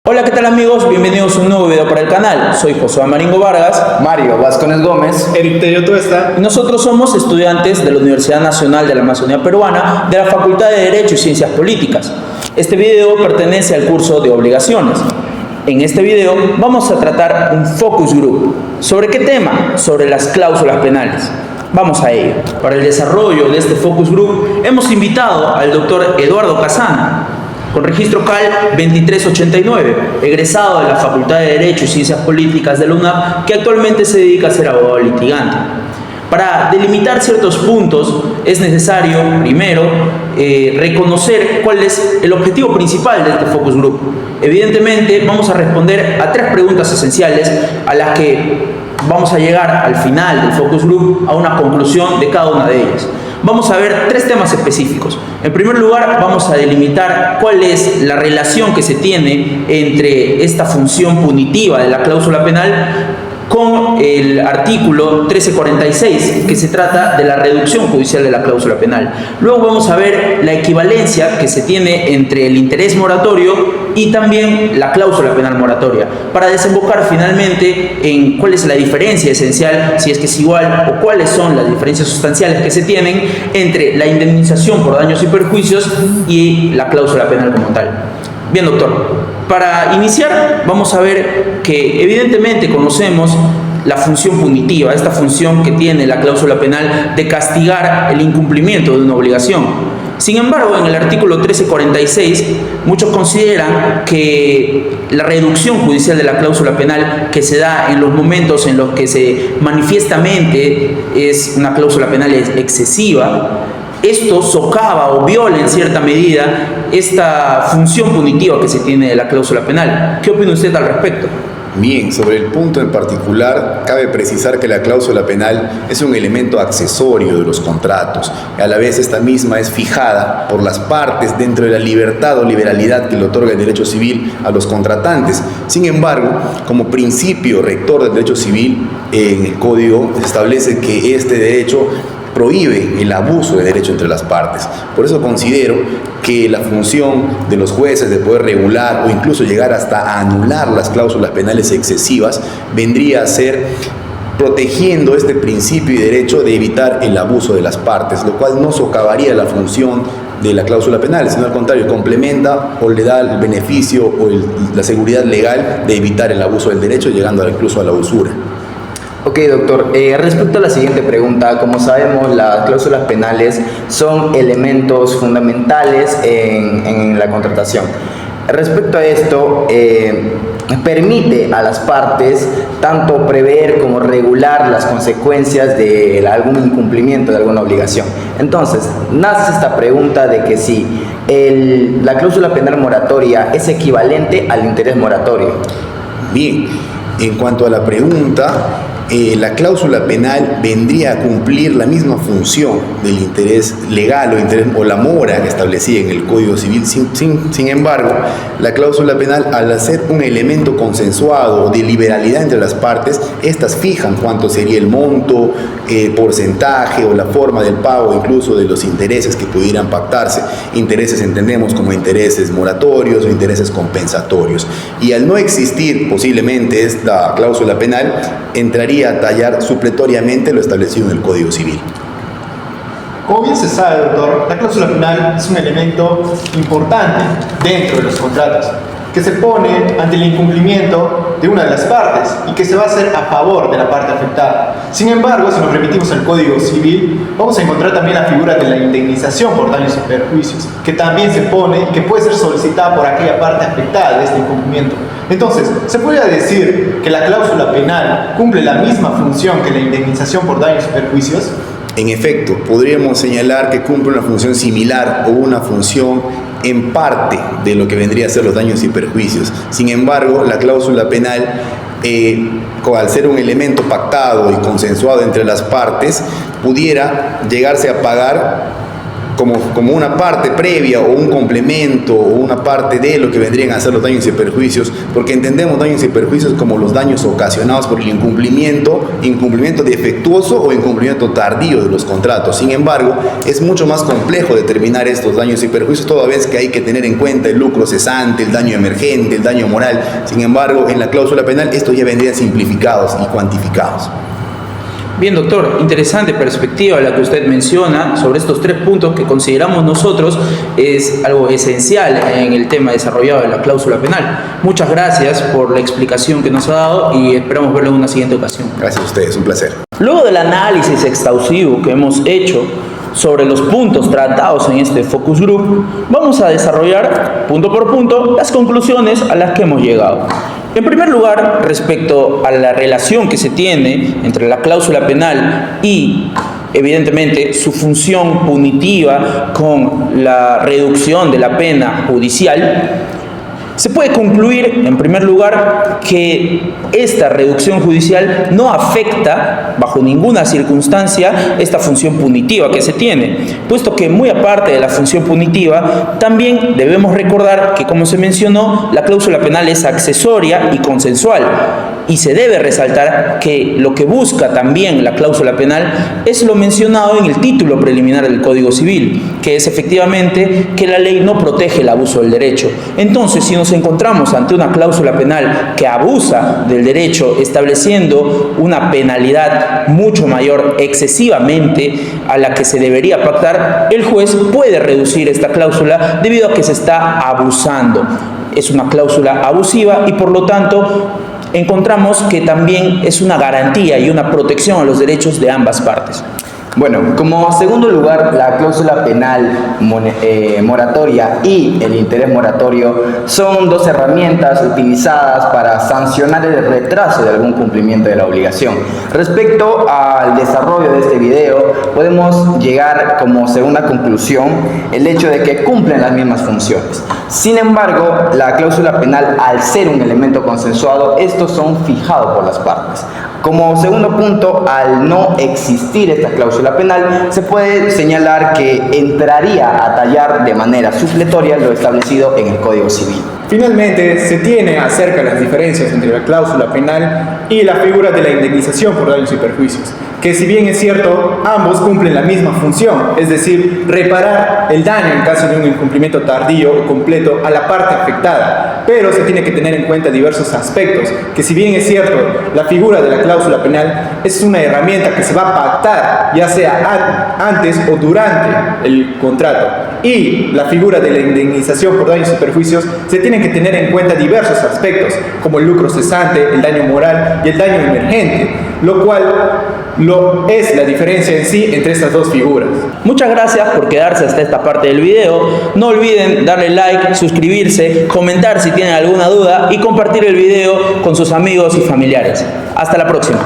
Hola, ¿qué tal amigos? Bienvenidos a un nuevo video para el canal. Soy José Maringo Vargas, Mario Vázquez Gómez, Eric Tello Tuesta. y nosotros somos estudiantes de la Universidad Nacional de la Amazonía Peruana de la Facultad de Derecho y Ciencias Políticas. Este video pertenece al curso de obligaciones. En este video vamos a tratar un focus group. ¿Sobre qué tema? Sobre las cláusulas penales. Vamos a ello. Para el desarrollo de este focus group hemos invitado al doctor Eduardo Casana, con registro CAL 2389, egresado de la Facultad de Derecho y Ciencias Políticas de la UNAP, que actualmente se dedica a ser abogado litigante. Para delimitar ciertos puntos es necesario, primero, reconocer cuál es el objetivo principal de este focus group. Evidentemente, vamos a responder a tres preguntas esenciales a las que vamos a llegar al final del focus group a una conclusión de cada una de ellas. Vamos a ver tres temas específicos. En primer lugar, vamos a delimitar cuál es la relación que se tiene entre esta función punitiva de la cláusula penal con el artículo 1346, que se trata de la reducción judicial de la cláusula penal. Luego vamos a ver la equivalencia que se tiene entre el interés moratorio y también la cláusula penal moratoria, para desembocar finalmente en cuál es la diferencia esencial, si es que es igual, o cuáles son las diferencias sustanciales que se tienen entre la indemnización por daños y perjuicios y la cláusula penal como tal. Bien, doctor. Para iniciar, vamos a ver que evidentemente conocemos la función punitiva, esta función que tiene la cláusula penal de castigar el incumplimiento de una obligación. Sin embargo, en el artículo 1346, muchos consideran que la reducción judicial de la cláusula penal que se da en los momentos en los que manifiestamente es una cláusula penal excesiva, esto socava o viola en cierta medida esta función punitiva que se tiene de la cláusula penal. ¿Qué opina usted al respecto? Bien, sobre el punto en particular, cabe precisar que la cláusula penal es un elemento accesorio de los contratos. A la vez, esta misma es fijada por las partes dentro de la libertad o liberalidad que le otorga el derecho civil a los contratantes. Sin embargo, como principio rector del derecho civil, en el Código se establece que este derecho prohíbe el abuso de derecho entre las partes. Por eso considero que la función de los jueces de poder regular o incluso llegar hasta a anular las cláusulas penales excesivas vendría a ser protegiendo este principio y derecho de evitar el abuso de las partes, lo cual no socavaría la función de la cláusula penal, sino al contrario, complementa o le da el beneficio o la seguridad legal de evitar el abuso del derecho, llegando incluso a la usura. Ok, doctor. Respecto a la siguiente pregunta, como sabemos, las cláusulas penales son elementos fundamentales en la contratación. Respecto a esto, permite a las partes tanto prever como regular las consecuencias de algún incumplimiento de alguna obligación. Entonces, nace esta pregunta de que si la cláusula penal moratoria es equivalente al interés moratorio. Bien, en cuanto a la pregunta, la cláusula penal vendría a cumplir la misma función del interés legal o la mora establecida en el Código Civil. Sin embargo, la cláusula penal, al ser un elemento consensuado de liberalidad entre las partes, estas fijan cuánto sería el monto, porcentaje o la forma del pago, incluso de los intereses que pudieran pactarse. Intereses entendemos como intereses moratorios o intereses compensatorios. Y al no existir posiblemente esta cláusula penal, entraría a tallar supletoriamente lo establecido en el Código Civil. Como bien se sabe, doctor, la cláusula penal es un elemento importante dentro de los contratos, que se pone ante el incumplimiento de una de las partes y que se va a hacer a favor de la parte afectada. Sin embargo, si nos remitimos al Código Civil, vamos a encontrar también la figura de la indemnización por daños y perjuicios, que también se pone y que puede ser solicitada por aquella parte afectada de este incumplimiento. Entonces, ¿se podría decir que la cláusula penal cumple la misma función que la indemnización por daños y perjuicios? En efecto, podríamos señalar que cumple una función similar o una función en parte de lo que vendría a ser los daños y perjuicios. Sin embargo, la cláusula penal, al ser un elemento pactado y consensuado entre las partes, pudiera llegarse a pagar como una parte previa o un complemento o una parte de lo que vendrían a ser los daños y perjuicios, porque entendemos daños y perjuicios como los daños ocasionados por el incumplimiento defectuoso o incumplimiento tardío de los contratos. Sin embargo, es mucho más complejo determinar estos daños y perjuicios, toda vez que hay que tener en cuenta el lucro cesante, el daño emergente, el daño moral. Sin embargo, en la cláusula penal estos ya vendrían simplificados y cuantificados. Bien, doctor, interesante perspectiva la que usted menciona sobre estos 3 puntos que consideramos nosotros es algo esencial en el tema desarrollado de la cláusula penal. Muchas gracias por la explicación que nos ha dado y esperamos verlo en una siguiente ocasión. Gracias a ustedes, un placer. Luego del análisis exhaustivo que hemos hecho sobre los puntos tratados en este focus group, vamos a desarrollar punto por punto las conclusiones a las que hemos llegado. En primer lugar, respecto a la relación que se tiene entre la cláusula penal y, evidentemente, su función punitiva con la reducción de la pena judicial, se puede concluir, en primer lugar, que esta reducción judicial no afecta, bajo ninguna circunstancia, esta función punitiva que se tiene, puesto que muy aparte de la función punitiva, también debemos recordar que, como se mencionó, la cláusula penal es accesoria y consensual, y se debe resaltar que lo que busca también la cláusula penal es lo mencionado en el título preliminar del Código Civil, que es efectivamente que la ley no protege el abuso del derecho. Entonces, si nos encontramos ante una cláusula penal que abusa del derecho, estableciendo una penalidad mucho mayor, excesivamente, a la que se debería pactar, el juez puede reducir esta cláusula debido a que se está abusando. Es una cláusula abusiva y, por lo tanto, encontramos que también es una garantía y una protección a los derechos de ambas partes. Bueno, como segundo lugar, la cláusula penal moratoria y el interés moratorio son 2 herramientas utilizadas para sancionar el retraso de algún cumplimiento de la obligación. Respecto al desarrollo de este video, podemos llegar como segunda conclusión el hecho de que cumplen las mismas funciones. Sin embargo, la cláusula penal, al ser un elemento consensuado, estos son fijados por las partes. Como segundo punto, al no existir esta cláusula penal, se puede señalar que entraría a tallar de manera supletoria lo establecido en el Código Civil. Finalmente, se tiene acerca de las diferencias entre la cláusula penal y la figura de la indemnización por daños y perjuicios, que si bien es cierto, ambos cumplen la misma función, es decir, reparar el daño en caso de un incumplimiento tardío o completo a la parte afectada, pero se tiene que tener en cuenta diversos aspectos, que si bien es cierto, la figura de la cláusula penal es una herramienta que se va a pactar, ya sea antes o durante el contrato, y la figura de la indemnización por daños y perjuicios, se tienen que tener en cuenta diversos aspectos, como el lucro cesante, el daño moral y el daño emergente, lo cual es la diferencia en sí entre estas 2 figuras. Muchas gracias por quedarse hasta esta parte del video. No olviden darle like, suscribirse, comentar si tienen alguna duda y compartir el video con sus amigos y familiares. Hasta la próxima.